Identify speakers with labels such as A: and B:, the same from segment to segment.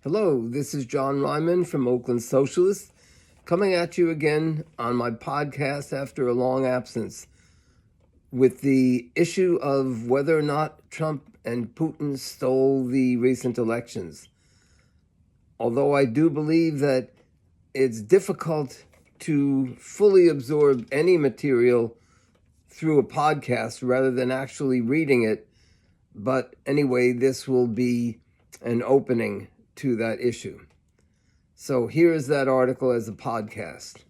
A: Hello, this is John Ryman from Oakland Socialist, coming at you again on my podcast after a long absence with the issue of whether or not Trump and Putin stole the recent elections. Although I do believe that it's difficult to fully absorb any material through a podcast rather than actually reading it, but anyway, this will be an opening to that issue. So here is that article as a podcast.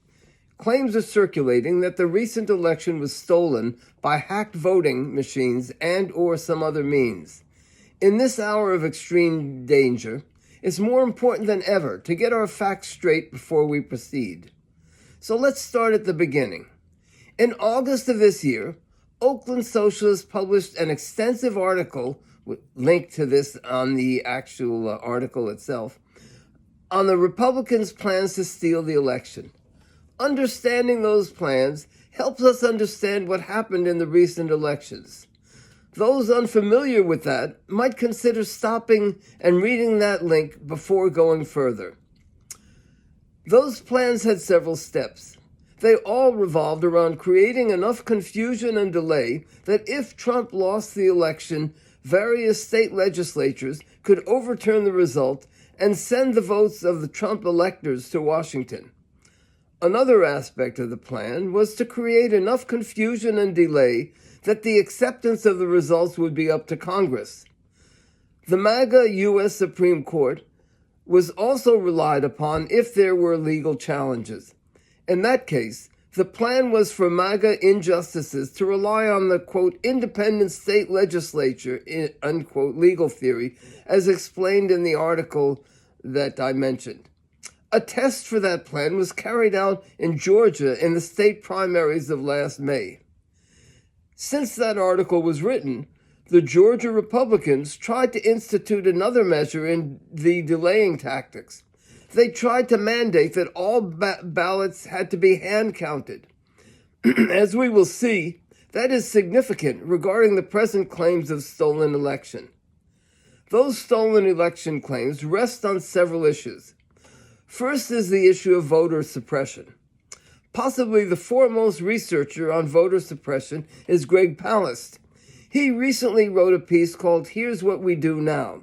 A: Claims are circulating that the recent election was stolen by hacked voting machines and or some other means. In this hour of extreme danger, it's more important than ever to get our facts straight before we proceed. So let's start at the beginning. In August of this year, Oakland Socialist published an extensive article, linked to this on the actual article itself, on the Republicans' plans to steal the election. Understanding those plans helps us understand what happened in the recent elections. Those unfamiliar with that might consider stopping and reading that link before going further. Those plans had several steps. They all revolved around creating enough confusion and delay that if Trump lost the election, various state legislatures could overturn the result and send the votes of the Trump electors to Washington. Another aspect of the plan was to create enough confusion and delay that the acceptance of the results would be up to Congress. The MAGA U.S. Supreme Court was also relied upon if there were legal challenges. In that case, the plan was for MAGA injustices to rely on the, quote, independent state legislature, unquote, legal theory, as explained in the article that I mentioned. A test for that plan was carried out in Georgia in the state primaries of last May. Since that article was written, the Georgia Republicans tried to institute another measure in the delaying tactics. They tried to mandate that all ballots had to be hand-counted. As we will see, that is significant regarding the present claims of stolen election. Those stolen election claims rest on several issues. First is the issue of voter suppression. Possibly the foremost researcher on voter suppression is Greg Palast. He recently wrote a piece called Here's What We Do Now.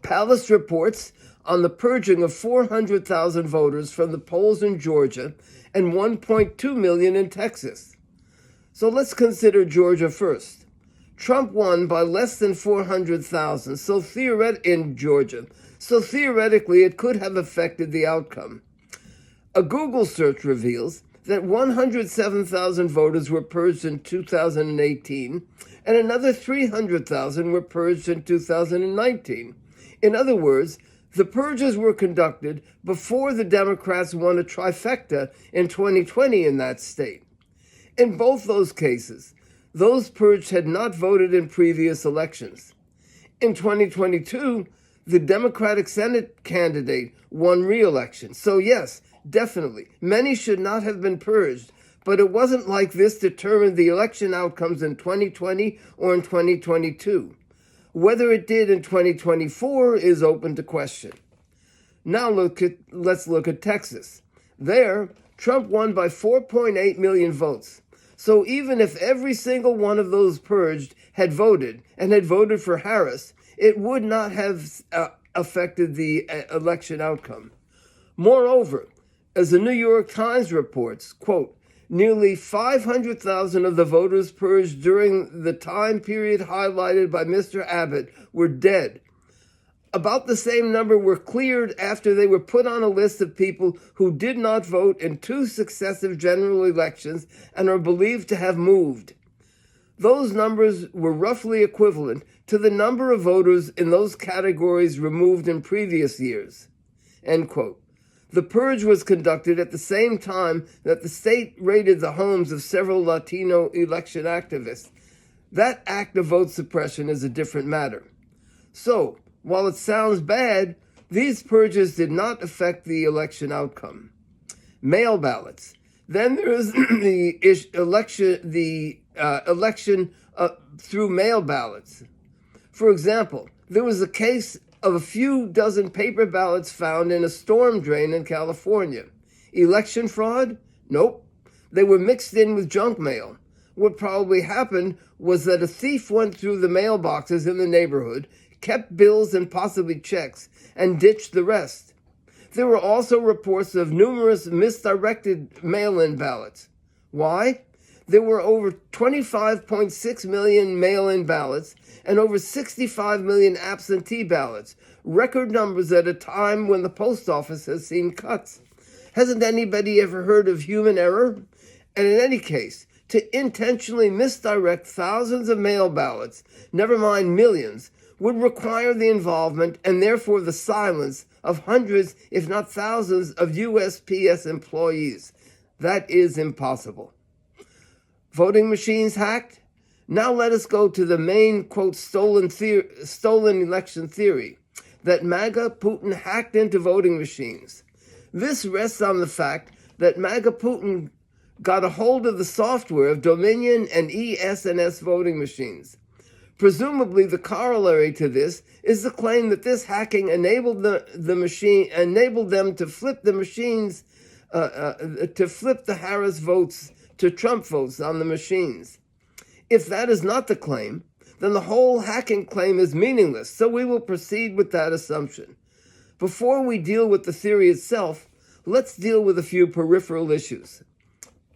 A: Palast reports on the purging of 400,000 voters from the polls in Georgia and 1.2 million in Texas. So let's consider Georgia first. Trump won by less than 400,000 in Georgia, so theoretically it could have affected the outcome. A Google search reveals that 107,000 voters were purged in 2018 and another 300,000 were purged in 2019. In other words, the purges were conducted before the Democrats won a trifecta in 2020 in that state. In both those cases, those purged had not voted in previous elections. In 2022, the Democratic Senate candidate won re-election. So yes, definitely, many should not have been purged, but it wasn't like this determined the election outcomes in 2020 or in 2022. Whether it did in 2024 is open to question. Now let's look at Texas. There, Trump won by 4.8 million votes. So even if every single one of those purged had voted and had voted for Harris, it would not have affected the election outcome. Moreover, as the New York Times reports, quote, nearly 500,000 of the voters purged during the time period highlighted by Mr. Abbott were dead. About the same number were cleared after they were put on a list of people who did not vote in 2 successive general elections and are believed to have moved. Those numbers were roughly equivalent to the number of voters in those categories removed in previous years. End quote. The purge was conducted at the same time that the state raided the homes of several Latino election activists. That act of vote suppression is a different matter. So, while it sounds bad, these purges did not affect the election outcome. Mail ballots. Then there is the election through mail ballots. For example, there was a case of a few dozen paper ballots found in a storm drain in California. Election fraud? Nope. They were mixed in with junk mail. What probably happened was that a thief went through the mailboxes in the neighborhood, kept bills and possibly checks, and ditched the rest. There were also reports of numerous misdirected mail-in ballots. Why? There were over 25.6 million mail-in ballots and over 65 million absentee ballots, record numbers at a time when the post office has seen cuts. Hasn't anybody ever heard of human error? And in any case, to intentionally misdirect thousands of mail ballots, never mind millions, would require the involvement and therefore the silence of hundreds, if not thousands, of USPS employees. That is impossible. Voting machines hacked? Now let us go to the main, quote, stolen election theory, that MAGA Putin hacked into voting machines. This rests on the fact that MAGA Putin got a hold of the software of Dominion and ES&S voting machines. Presumably, the corollary to this is the claim that this hacking enabled them to flip the machines, to flip the Harris votes to Trump votes on the machines. If that is not the claim, then the whole hacking claim is meaningless, so we will proceed with that assumption. Before we deal with the theory itself, let's deal with a few peripheral issues.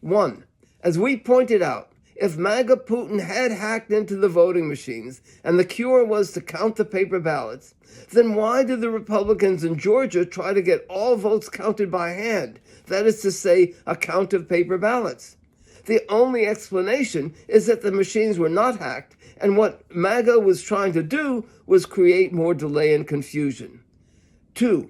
A: 1. As we pointed out, if MAGA Putin had hacked into the voting machines and the cure was to count the paper ballots, then why did the Republicans in Georgia try to get all votes counted by hand? That is to say, a count of paper ballots. The only explanation is that the machines were not hacked, and what MAGA was trying to do was create more delay and confusion. 2.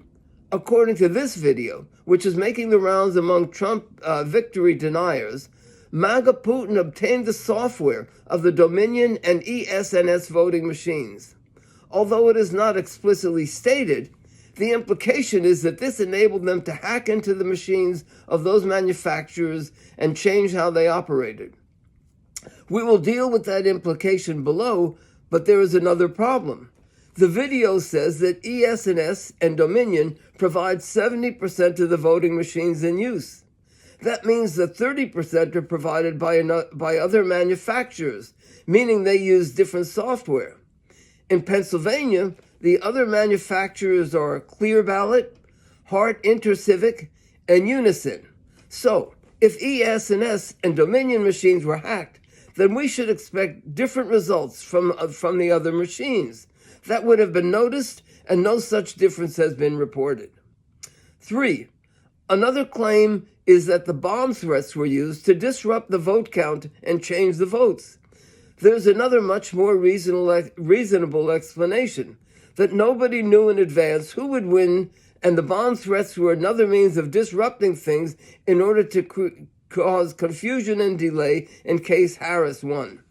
A: According to this video, which is making the rounds among Trump victory deniers, MAGA Putin obtained the software of the Dominion and ES&S voting machines. Although it is not explicitly stated, the implication is that this enabled them to hack into the machines of those manufacturers and change how they operated. We will deal with that implication below, but there is another problem. The video says that ES&S and Dominion provide 70% of the voting machines in use. That means that 30% are provided by other manufacturers, meaning they use different software. In Pennsylvania, the other manufacturers are Clear Ballot, Hart InterCivic, and Unison. So, if ES&S and Dominion machines were hacked, then we should expect different results from the other machines. That would have been noticed, and no such difference has been reported. 3. Another claim is that the bomb threats were used to disrupt the vote count and change the votes. There's another much more reasonable explanation, that nobody knew in advance who would win, and the bomb threats were another means of disrupting things in order to cause confusion and delay in case Harris won.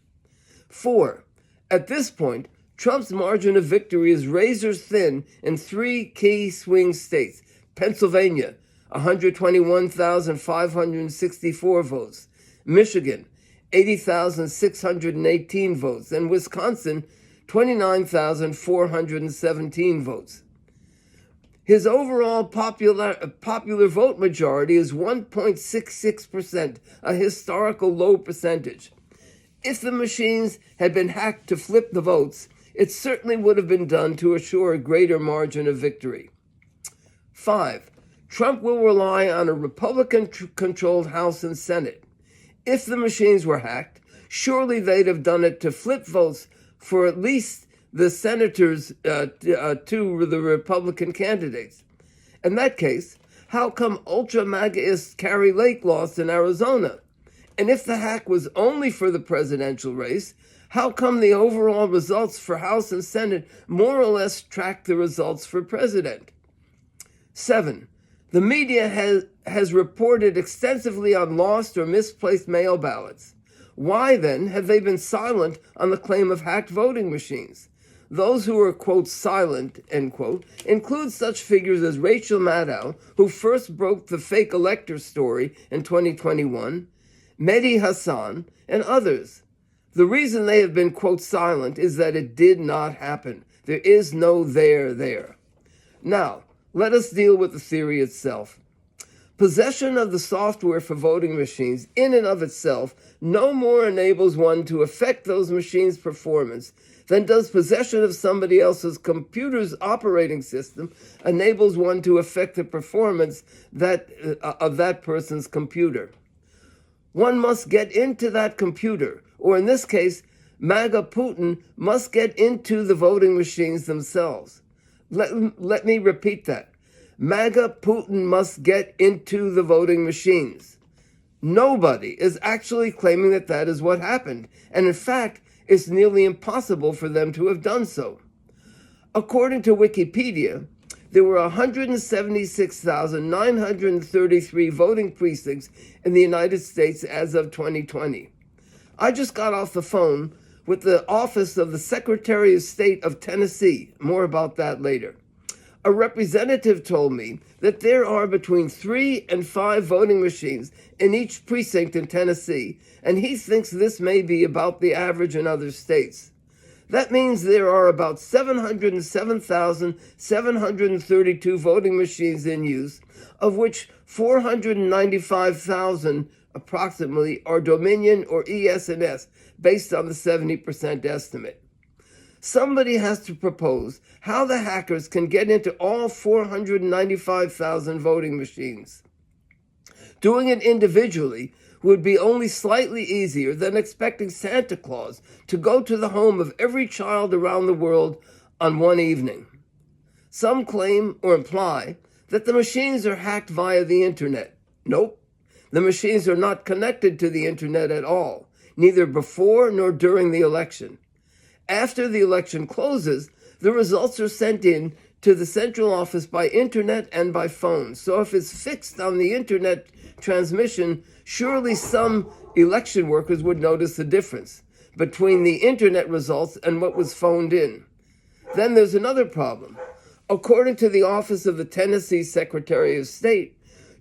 A: 4. At this point, Trump's margin of victory is razor thin in 3 key swing states: Pennsylvania, 121,564 votes, Michigan, 80,618 votes, and Wisconsin, 29,417 votes. His overall popular vote majority is 1.66%, a historical low percentage. If the machines had been hacked to flip the votes, it certainly would have been done to assure a greater margin of victory. 5. Trump will rely on a Republican-controlled House and Senate. If the machines were hacked, surely they'd have done it to flip votes for at least the senators to the Republican candidates. In that case, how come ultra-MAGAist Kari Lake lost in Arizona? And if the hack was only for the presidential race, how come the overall results for House and Senate more or less track the results for president? 7. The media has reported extensively on lost or misplaced mail ballots. Why, then, have they been silent on the claim of hacked voting machines? Those who are, quote, silent, end quote, include such figures as Rachel Maddow, who first broke the fake elector story in 2021, Mehdi Hassan, and others. The reason they have been, quote, silent is that it did not happen. There is no there. Now, let us deal with the theory itself. Possession of the software for voting machines in and of itself no more enables one to affect those machines' performance than does possession of somebody else's computer's operating system enables one to affect the performance of that person's computer. One must get into that computer, or in this case, MAGA Putin must get into the voting machines themselves. Let me repeat that. MAGA Putin must get into the voting machines. Nobody is actually claiming that that is what happened, and in fact, it's nearly impossible for them to have done so. According to Wikipedia, there were 176,933 voting precincts in the United States as of 2020. I just got off the phone with the office of the Secretary of State of Tennessee. More about that later. A representative told me that there are between 3 and 5 voting machines in each precinct in Tennessee, and he thinks this may be about the average in other states. That means there are about 707,732 voting machines in use, of which 495,000 approximately are Dominion or ES&S, based on the 70% estimate. Somebody has to propose how the hackers can get into all 495,000 voting machines. Doing it individually would be only slightly easier than expecting Santa Claus to go to the home of every child around the world on one evening. Some claim or imply that the machines are hacked via the internet. Nope, the machines are not connected to the internet at all, neither before nor during the election. After the election closes, the results are sent in to the central office by internet and by phone. So if it's fixed on the internet transmission, surely some election workers would notice the difference between the internet results and what was phoned in. Then there's another problem. According to the office of the Tennessee Secretary of State,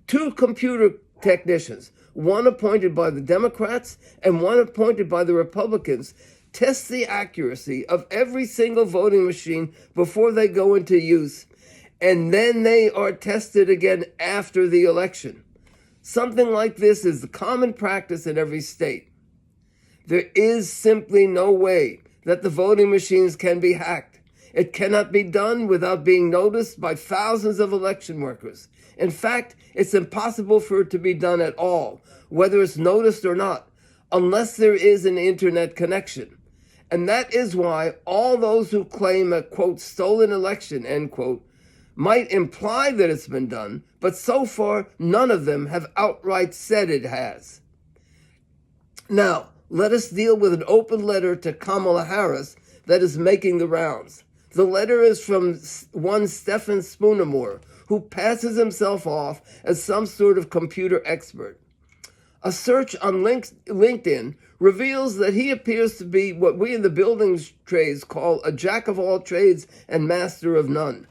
A: 2 computer technicians, one appointed by the Democrats and one appointed by the Republicans, test the accuracy of every single voting machine before they go into use, and then they are tested again after the election. Something like this is the common practice in every state. There is simply no way that the voting machines can be hacked. It cannot be done without being noticed by thousands of election workers. In fact, it's impossible for it to be done at all, whether it's noticed or not, unless there is an internet connection. And that is why all those who claim a, quote, stolen election, end quote, might imply that it's been done, but so far none of them have outright said it has. Now, let us deal with an open letter to Kamala Harris that is making the rounds. The letter is from one Stephen Spoonermore, who passes himself off as some sort of computer expert. A search on LinkedIn reveals that he appears to be what we in the building trades call a jack of all trades and master of none.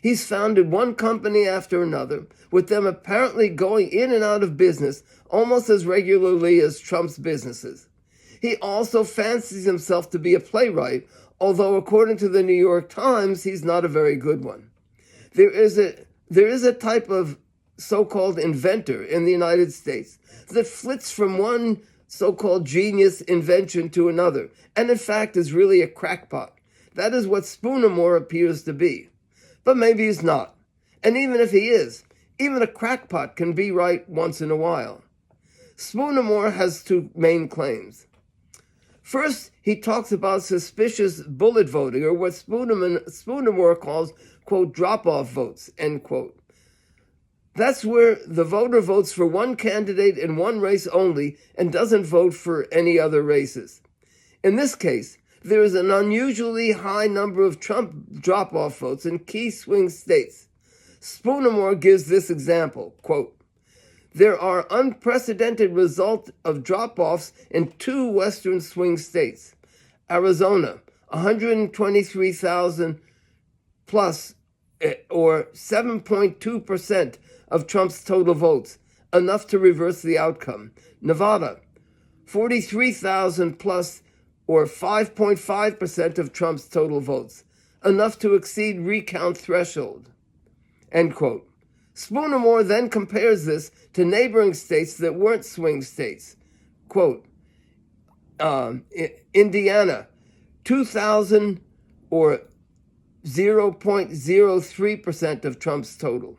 A: He's founded one company after another, with them apparently going in and out of business almost as regularly as Trump's businesses. He also fancies himself to be a playwright, although according to the New York Times, he's not a very good one. There is a type of so-called inventor in the United States that flits from one so-called genius invention to another, and in fact is really a crackpot. That is what Spoonermore appears to be. But maybe he's not. And even if he is, even a crackpot can be right once in a while. Spoonermore has 2 main claims. First, he talks about suspicious bullet voting, or what Spoonermore calls, quote, drop-off votes, end quote. That's where the voter votes for one candidate in one race only and doesn't vote for any other races. In this case, there is an unusually high number of Trump drop-off votes in key swing states. Spoonermore gives this example, quote, there are unprecedented results of drop-offs in 2 western swing states. Arizona, 123,000 plus, or 7.2% of Trump's total votes, enough to reverse the outcome. Nevada, 43,000 plus, or 5.5% of Trump's total votes, enough to exceed recount threshold, end quote. Spoonermore then compares this to neighboring states that weren't swing states. Quote, Indiana, 2,000 or 0.03% of Trump's total.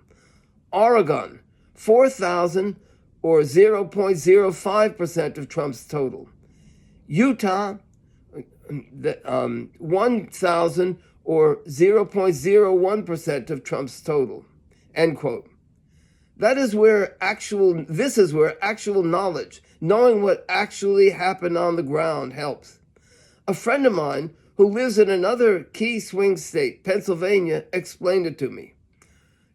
A: Oregon, 4,000 or 0.05% of Trump's total. Utah, 1,000 or 0.01% of Trump's total, end quote. This is where actual knowledge, knowing what actually happened on the ground, helps. A friend of mine who lives in another key swing state, Pennsylvania, explained it to me.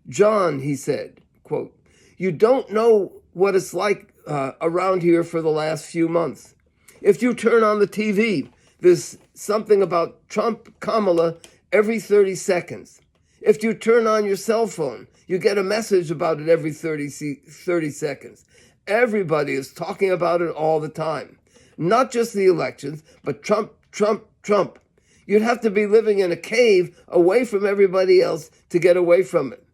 A: John, he said, quote, you don't know what it's like around here for the last few months. If you turn on the TV, there's something about Trump, Kamala every 30 seconds. If you turn on your cell phone, you get a message about it every 30 seconds. Everybody is talking about it all the time. Not just the elections, but Trump, Trump, Trump. You'd have to be living in a cave away from everybody else to get away from it.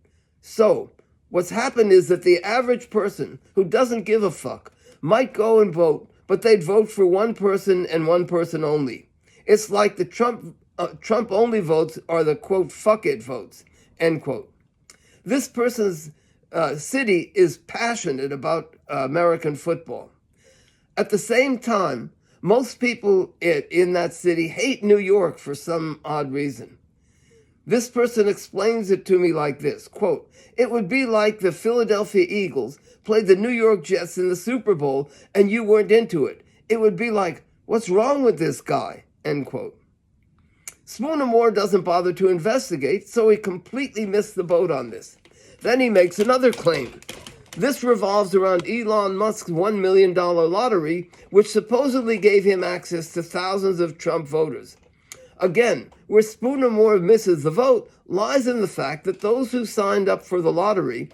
A: So, what's happened is that the average person who doesn't give a fuck might go and vote, but they'd vote for one person and one person only. It's like the Trump-only votes are the, quote, fuck it votes, end quote. This person's city is passionate about American football. At the same time, most people in that city hate New York for some odd reason. This person explains it to me like this, quote, it would be like the Philadelphia Eagles played the New York Jets in the Super Bowl and you weren't into it. It would be like, what's wrong with this guy, end quote. Spoonermore doesn't bother to investigate, so he completely missed the boat on this. Then he makes another claim. This revolves around Elon Musk's $1 million lottery, which supposedly gave him access to thousands of Trump voters. Again, where Spoonermore misses the vote lies in the fact that those who signed up for the lottery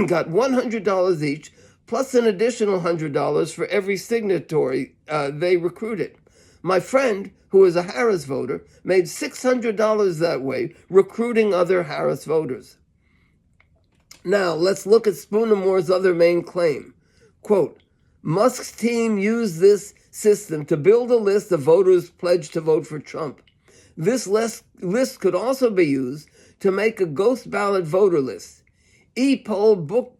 A: got $100 each, plus an additional $100 for every signatory they recruited. My friend, who is a Harris voter, made $600 that way, recruiting other Harris voters. Now, let's look at Spoonermore's other main claim. Quote, Musk's team used this system to build a list of voters pledged to vote for Trump. This list could also be used to make a ghost ballot voter list. E-poll book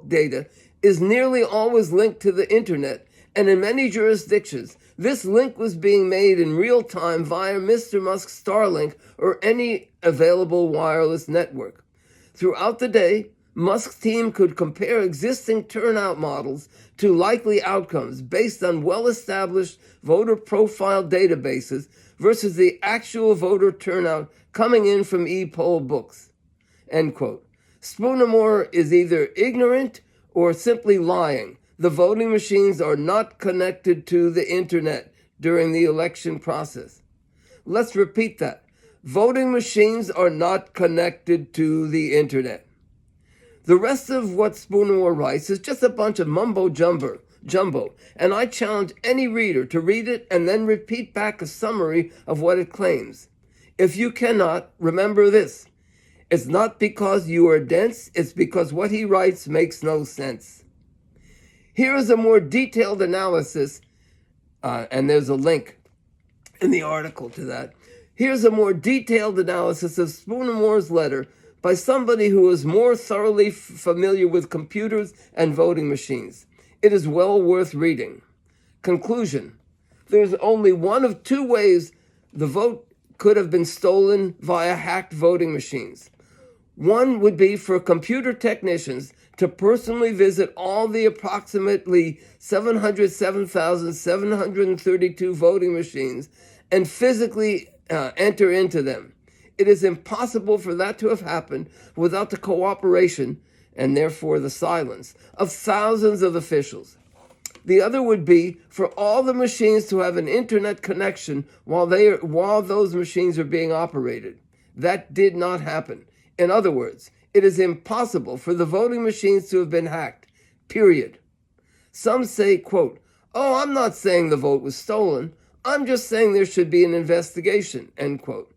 A: data is nearly always linked to the internet, and in many jurisdictions, this link was being made in real time via Mr. Musk's Starlink or any available wireless network. Throughout the day, Musk's team could compare existing turnout models to likely outcomes based on well-established voter profile databases versus the actual voter turnout coming in from e-poll books, end quote. Spoonermore is either ignorant or simply lying. The voting machines are not connected to the internet during the election process. Let's repeat that. Voting machines are not connected to the internet. The rest of what Spoonermore writes is just a bunch of mumbo jumbo, and I challenge any reader to read it and then repeat back a summary of what it claims. If you cannot, remember this. It's not because you are dense, it's because what he writes makes no sense. Here is a more detailed analysis, and there's a link in the article to that. Here's a more detailed analysis of Spoonermore's letter by somebody who is more thoroughly familiar with computers and voting machines. It is well worth reading. Conclusion. There's only one of two ways the vote could have been stolen via hacked voting machines. One would be for computer technicians to personally visit all the approximately 707,732 voting machines and physically enter into them. It is impossible for that to have happened without the cooperation, and therefore the silence, of thousands of officials. The other would be for all the machines to have an internet connection while those machines are being operated. That did not happen. In other words, it is impossible for the voting machines to have been hacked, period. Some say, quote, oh, I'm not saying the vote was stolen. I'm just saying there should be an investigation, end quote.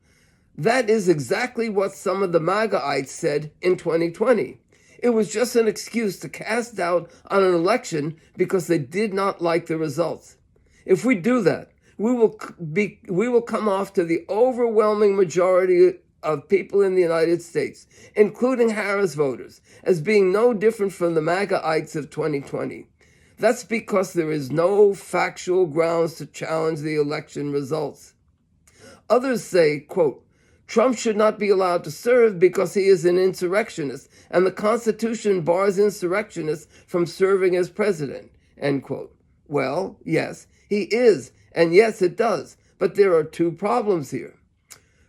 A: That is exactly what some of the MAGAites said in 2020. It was just an excuse to cast doubt on an election because they did not like the results. If we do that, we will come off to the overwhelming majority of people in the United States, including Harris voters, as being no different from the MAGAites of 2020. That's because there is no factual grounds to challenge the election results. Others say, quote, Trump should not be allowed to serve because he is an insurrectionist, and the Constitution bars insurrectionists from serving as president, end quote. Well, yes, he is, and yes, it does, but there are two problems here.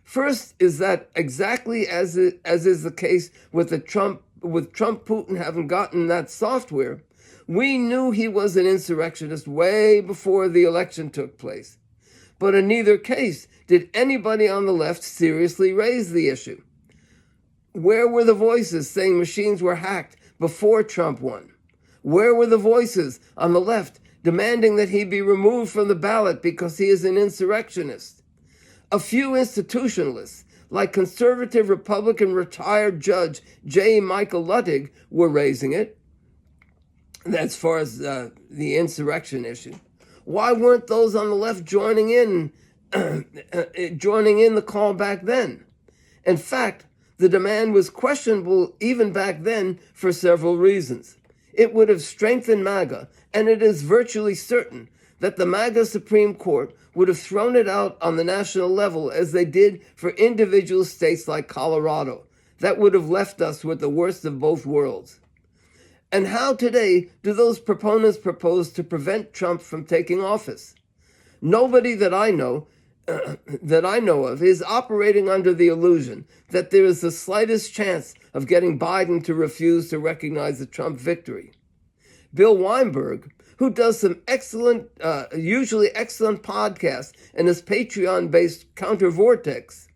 A: First is that exactly as is the case with Trump Putin having gotten that software, we knew he was an insurrectionist way before the election took place. But in neither case did anybody on the left seriously raise the issue. Where were the voices saying machines were hacked before Trump won? Where were the voices on the left demanding that he be removed from the ballot because he is an insurrectionist? A few institutionalists, like conservative Republican retired Judge J. Michael Luttig, were raising it, as far as the insurrection issue. Why weren't those on the left joining in the call back then? In fact, the demand was questionable even back then for several reasons. It would have strengthened MAGA, and it is virtually certain that the MAGA Supreme Court would have thrown it out on the national level as they did for individual states like Colorado. That would have left us with the worst of both worlds. And how today do those proponents propose to prevent Trump from taking office? Nobody that I know of is operating under the illusion that there is the slightest chance of getting Biden to refuse to recognize the Trump victory. Bill Weinberg, who does some usually excellent podcasts in his Patreon-based Counter Vortex,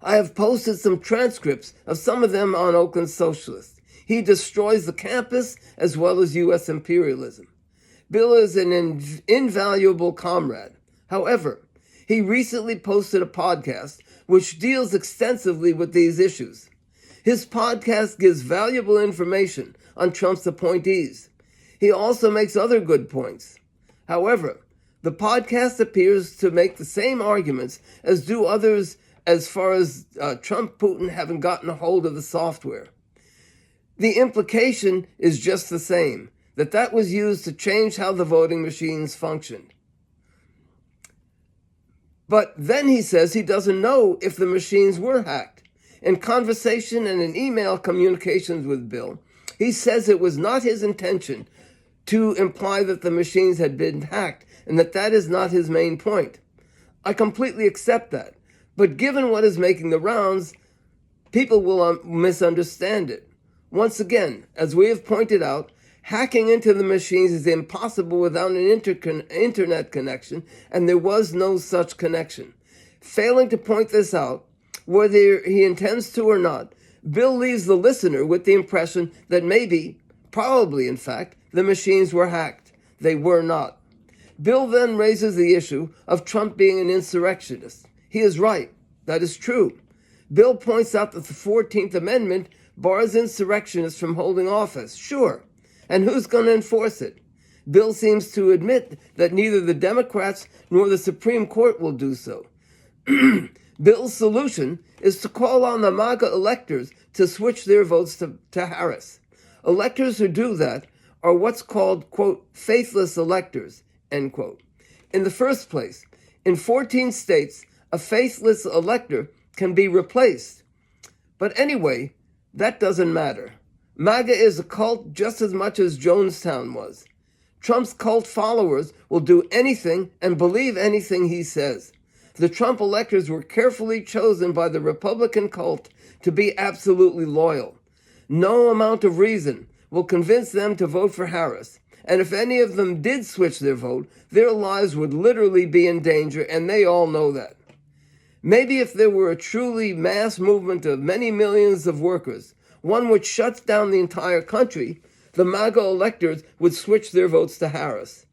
A: I have posted some transcripts of some of them on Oakland Socialist. He destroys the campus as well as U.S. imperialism. Bill is an invaluable comrade. However, he recently posted a podcast which deals extensively with these issues. His podcast gives valuable information on Trump's appointees. He also makes other good points. However, the podcast appears to make the same arguments as do others as far as Trump Putin having gotten a hold of the software. The implication is just the same, that was used to change how the voting machines functioned. But then he says he doesn't know if the machines were hacked. In conversation and in email communications with Bill, he says it was not his intention to imply that the machines had been hacked and that is not his main point. I completely accept that. But given what is making the rounds, people will misunderstand it. Once again, as we have pointed out, hacking into the machines is impossible without an internet connection, and there was no such connection. Failing to point this out, whether he intends to or not, Bill leaves the listener with the impression that maybe, probably in fact, the machines were hacked. They were not. Bill then raises the issue of Trump being an insurrectionist. He is right. That is true. Bill points out that the 14th Amendment bars insurrectionists from holding office. Sure. And who's going to enforce it? Bill seems to admit that neither the Democrats nor the Supreme Court will do so. Bill's solution is to call on the MAGA electors to switch their votes to Harris. Electors who do that are what's called, quote, faithless electors, end quote. In the first place, in 14 states, a faithless elector can be replaced. But anyway, that doesn't matter. MAGA is a cult just as much as Jonestown was. Trump's cult followers will do anything and believe anything he says. The Trump electors were carefully chosen by the Republican cult to be absolutely loyal. No amount of reason will convince them to vote for Harris. And if any of them did switch their vote, their lives would literally be in danger, and they all know that. Maybe if there were a truly mass movement of many millions of workers, one which shuts down the entire country, the MAGA electors would switch their votes to Harris.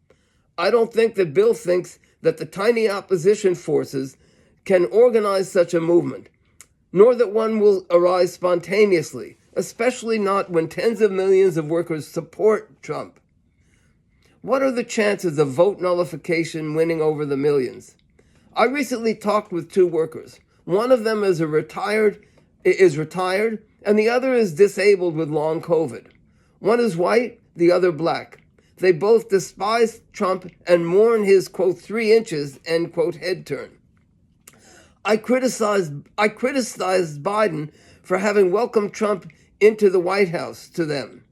A: I don't think that Bill thinks that the tiny opposition forces can organize such a movement, nor that one will arise spontaneously, especially not when tens of millions of workers support Trump. What are the chances of vote nullification winning over the millions? I recently talked with two workers. One of them is retired, and the other is disabled with long COVID. One is white, the other black. They both despise Trump and mourn his, quote, 3 inches, end quote, head turn. I criticized Biden for having welcomed Trump into the White House to them.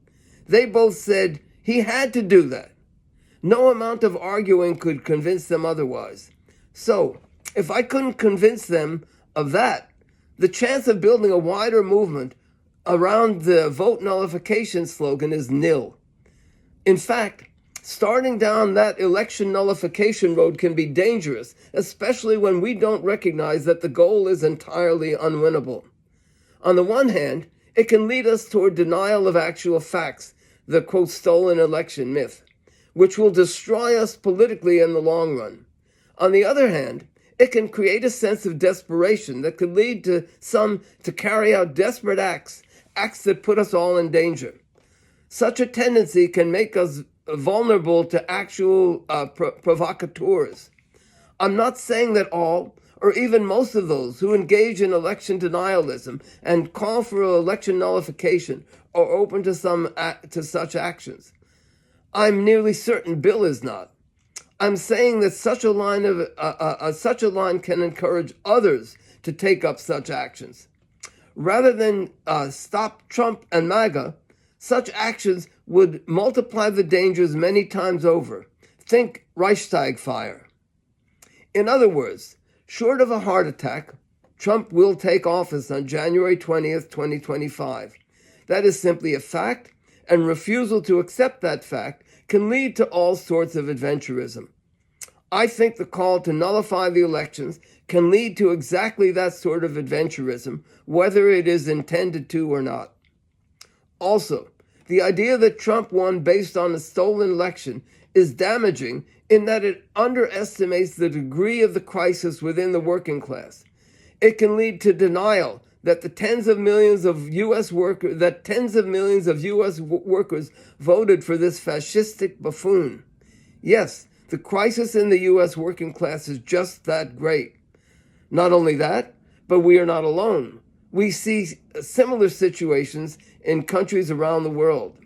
A: They both said he had to do that. No amount of arguing could convince them otherwise. So, if I couldn't convince them of that, the chance of building a wider movement around the vote nullification slogan is nil. In fact, starting down that election nullification road can be dangerous, especially when we don't recognize that the goal is entirely unwinnable. On the one hand, it can lead us toward denial of actual facts, the, quote, stolen election myth, which will destroy us politically in the long run. On the other hand, it can create a sense of desperation that could lead to some to carry out desperate acts that put us all in danger. Such a tendency can make us vulnerable to actual provocateurs. I'm not saying that all, or even most of those who engage in election denialism and call for election nullification are open to such actions. I'm nearly certain Bill is not. I'm saying that such a line can encourage others to take up such actions. Rather than stop Trump and MAGA, such actions would multiply the dangers many times over. Think Reichstag fire. In other words, short of a heart attack, Trump will take office on January 20th, 2025. That is simply a fact, and refusal to accept that fact can lead to all sorts of adventurism. I think the call to nullify the elections can lead to exactly that sort of adventurism, whether it is intended to or not. Also, the idea that Trump won based on a stolen election is damaging in that it underestimates the degree of the crisis within the working class. It can lead to denial that tens of millions of U.S. workers voted for this fascistic buffoon. Yes, the crisis in the U.S. working class is just that great. Not only that, but we are not alone. We see similar situations in countries around the world.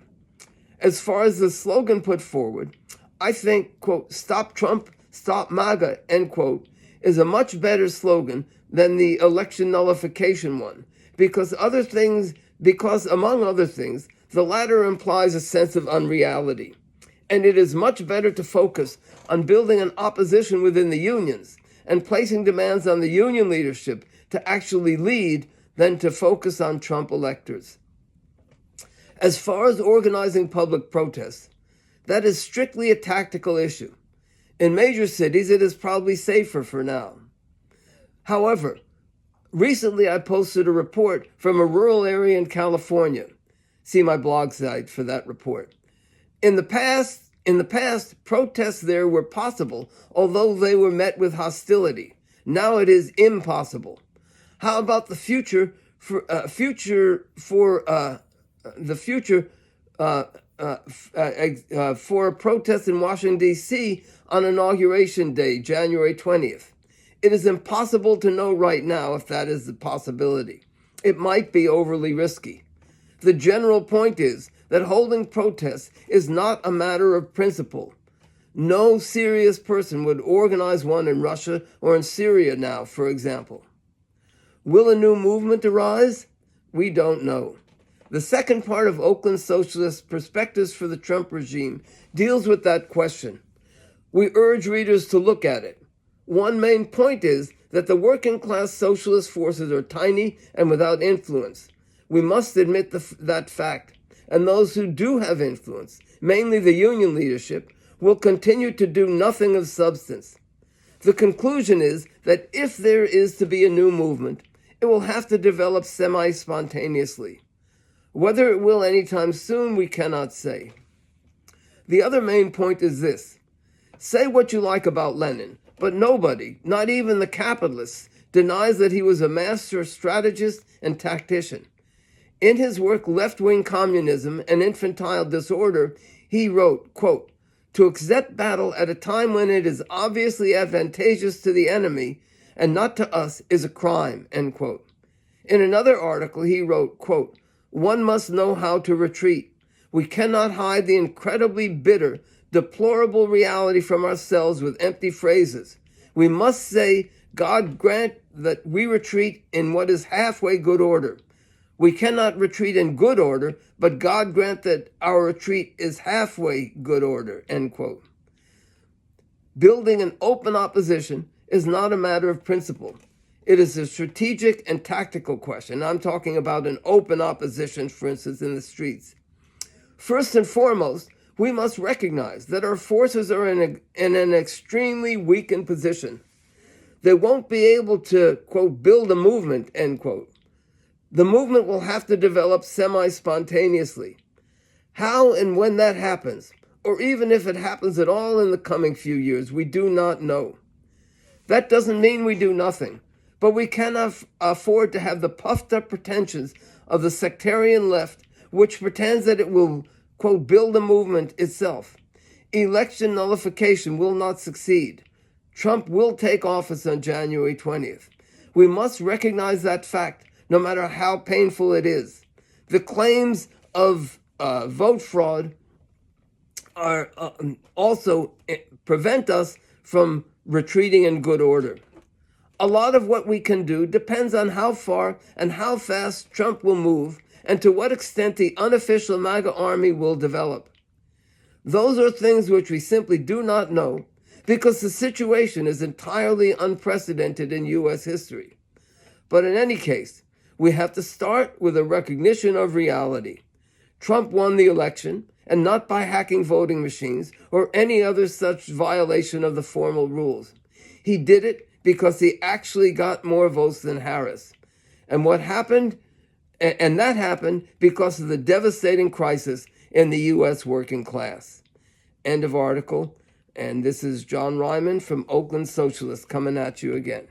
A: As far as the slogan put forward, I think, quote, stop Trump, stop MAGA, end quote, is a much better slogan than the election nullification one, because among other things, the latter implies a sense of unreality. And it is much better to focus on building an opposition within the unions and placing demands on the union leadership to actually lead than to focus on Trump electors. As far as organizing public protests, that is strictly a tactical issue. In major cities, it is probably safer for now. However, recently I posted a report from a rural area in California. See my blog site for that report. In the past, protests there were possible, although they were met with hostility. Now it is impossible. How about the future for a protest in Washington, D.C. on Inauguration Day, January 20th? It is impossible to know right now if that is a possibility. It might be overly risky. The general point is that holding protests is not a matter of principle. No serious person would organize one in Russia or in Syria now, for example. Will a new movement arise? We don't know. The second part of Oakland Socialist Perspectives for the Trump Regime deals with that question. We urge readers to look at it. One main point is that the working class socialist forces are tiny and without influence. We must admit that fact. And those who do have influence, mainly the union leadership, will continue to do nothing of substance. The conclusion is that if there is to be a new movement, it will have to develop semi-spontaneously. Whether it will anytime soon, we cannot say. The other main point is this. Say what you like about Lenin, but nobody, not even the capitalists, denies that he was a master strategist and tactician. In his work, Left-Wing Communism and Infantile Disorder, he wrote, quote, "To accept battle at a time when it is obviously advantageous to the enemy and not to us is a crime," end quote. In another article, he wrote, quote, "One must know how to retreat. We cannot hide the incredibly bitter, deplorable reality from ourselves with empty phrases. We must say, God grant that we retreat in what is halfway good order. We cannot retreat in good order, but God grant that our retreat is halfway good order," end quote. Building an open opposition is not a matter of principle. It is a strategic and tactical question. I'm talking about an open opposition, for instance, in the streets. First and foremost, we must recognize that our forces are in an extremely weakened position. They won't be able to, quote, "build a movement," end quote. The movement will have to develop semi-spontaneously. How and when that happens, or even if it happens at all in the coming few years, we do not know. That doesn't mean we do nothing, but we cannot afford to have the puffed-up pretensions of the sectarian left, which pretends that it will, quote, "build a movement" itself. Election nullification will not succeed. Trump will take office on January 20th. We must recognize that fact, no matter how painful it is. The claims of vote fraud are also prevent us from retreating in good order. A lot of what we can do depends on how far and how fast Trump will move and to what extent the unofficial MAGA army will develop. Those are things which we simply do not know because the situation is entirely unprecedented in U.S. history. But in any case, we have to start with a recognition of reality. Trump won the election, and not by hacking voting machines or any other such violation of the formal rules. He did it because he actually got more votes than Harris. And what happened? And that happened because of the devastating crisis in the U.S. working class. End of article. And this is John Ryman from Oakland Socialist coming at you again.